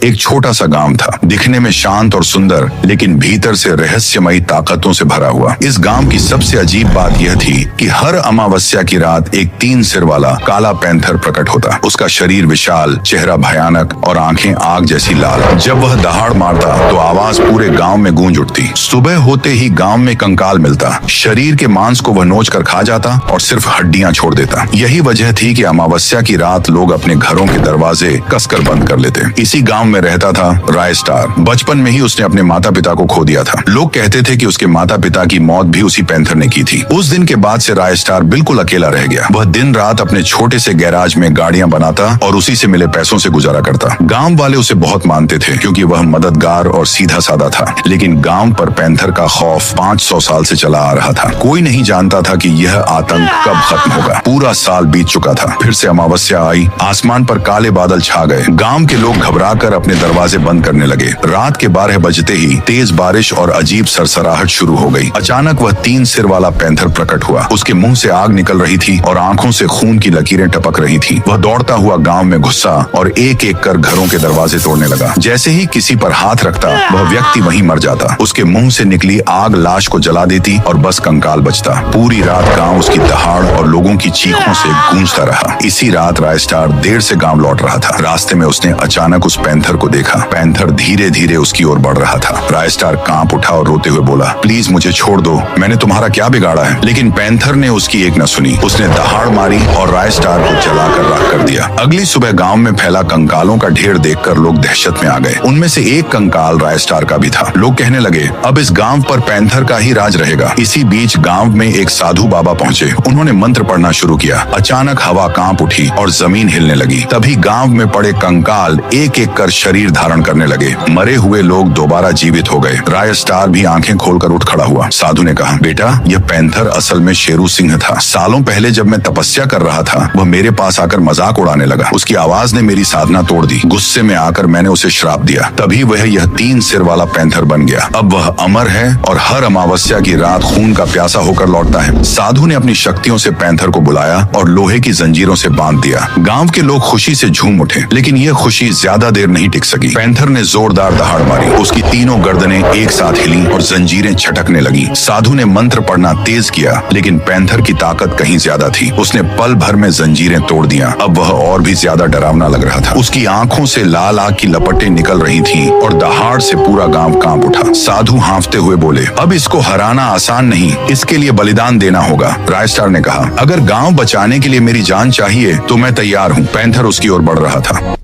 एक छोटा सा गांव था, दिखने में शांत और सुंदर, लेकिन भीतर से रहस्यमयी ताकतों से भरा हुआ। इस गांव की सबसे अजीब बात यह थी कि हर अमावस्या की रात एक 3 सिर वाला काला पैंथर प्रकट होता। उसका शरीर विशाल, चेहरा भयानक और आंखें आग जैसी लाल। जब वह दहाड़ मारता तो आवाज पूरे गांव में गूंज उठती। सुबह होते ही गांव में कंकाल मिलता। शरीर के मांस को वह नोच कर खा जाता और सिर्फ हड्डियां छोड़ देता। यही वजह थी कि अमावस्या की रात लोग अपने घरों के दरवाजे कसकर बंद कर लेते। इसी गांव में रहता था राय स्टार। बचपन में ही उसने अपने माता पिता को खो दिया था। लोग कहते थे कि उसके माता पिता की मौत भी उसी पैंथर ने की थी। उस दिन के बाद से राय स्टार बिल्कुल अकेला रह गया। वह दिन रात अपने छोटे से गैराज में गाड़ियां बनाता और उसी से मिले पैसों से गुजारा करता। गांव वाले उसे बहुत मानते थे क्योंकि वह मददगार और सीधा साधा था। लेकिन गांव पर पैंथर का खौफ 500 साल से चला आ रहा था। कोई नहीं जानता था कि यह आतंक कब खत्म होगा। पूरा साल बीत चुका था। फिर से अमावस्या आई। आसमान पर काले बादल छा गए। गांव के लोग घबराकर अपने दरवाजे बंद करने लगे। रात के 12 बजते ही तेज बारिश और अजीब सरसराहट शुरू हो गई। अचानक वह 3 सिर वाला पैंथर प्रकट हुआ। उसके मुंह से आग निकल रही थी और आंखों से खून की लकीरें टपक रही थी। वह दौड़ता हुआ गांव में घुसा और एक एक कर घरों के दरवाजे तोड़ने लगा। जैसे ही किसी पर हाथ रखता वह व्यक्ति वहीं मर जाता। उसके मुंह से निकली आग लाश को जला देती और बस कंकाल बचता। पूरी रात गांव उसकी दहाड़ और लोगों की चीखों से गूंजता रहा। इसी रात राय स्टार देर से गांव लौट रहा था। रास्ते में उसने अचानक उस पैंथर को देखा। पैंथर धीरे धीरे उसकी ओर बढ़ रहा था। राय स्टार कांप उठा और रोते हुए बोला, प्लीज मुझे छोड़ दो, मैंने तुम्हारा क्या बिगाड़ा है। लेकिन पैंथर ने उसकी एक न सुनी। उसने दहाड़ मारी और राय स्टार को जलाकर राख कर दिया। अगली सुबह गांव में फैला कंकालों का ढेर देखकर लोग दहशत में आ गए। उनमें से एक कंकाल राय स्टार का भी था। लोग कहने लगे, अब इस गांव पर पैंथर का ही राज रहेगा। इसी बीच गांव में एक साधु बाबा पहुंचे। उन्होंने मंत्र पढ़ना शुरू किया। अचानक हवा कांप उठी और जमीन हिलने लगी। तभी गांव में पड़े कंकाल एक एक कर शरीर धारण करने लगे। मरे हुए लोग दोबारा जीवित हो गए। राय स्टार भी आंखें खोलकर उठ खड़ा हुआ। साधु ने कहा, बेटा, यह पैंथर असल में शेरू सिंह था। सालों पहले जब मैं तपस्या कर रहा था वह मेरे पास आकर मजाक उड़ाने लगा। उसकी आवाज ने मेरी साधना तोड़ दी। गुस्से में आकर मैंने उसे श्राप दिया। तभी वह यह 3 सिर वाला पैंथर बन गया। अब वह अमर है और हर अमावस्या की रात खून का प्यासा होकर लौटता है। साधु ने अपनी शक्तियों से पैंथर को बुलाया और लोहे की जंजीरों से बांध दिया। गांव के लोग खुशी से झूम उठे, लेकिन यह खुशी ज्यादा देर नहीं टिक सकी। पैंथर ने जोरदार दहाड़ मारी। उसकी तीनों गर्दनें एक साथ हिली और जंजीरें छटकने लगी। साधु ने मंत्र पढ़ना तेज किया, लेकिन पैंथर की ताकत कहीं ज्यादा थी। उसने पल भर में जंजीरें तोड़ दिया। अब वह और भी ज्यादा डरावना लग रहा था। उसकी आंखों से लाल आग की लपटें निकल रही थीं और दहाड़ से पूरा गांव कांप उठा। साधु हांफते हुए बोले, अब इसको हराना आसान नहीं, इसके लिए बलिदान देना होगा। राय स्टार ने कहा, अगर गांव बचाने के लिए मेरी जान चाहिए तो मैं तैयार हूँ। पैंथर उसकी ओर बढ़ रहा था।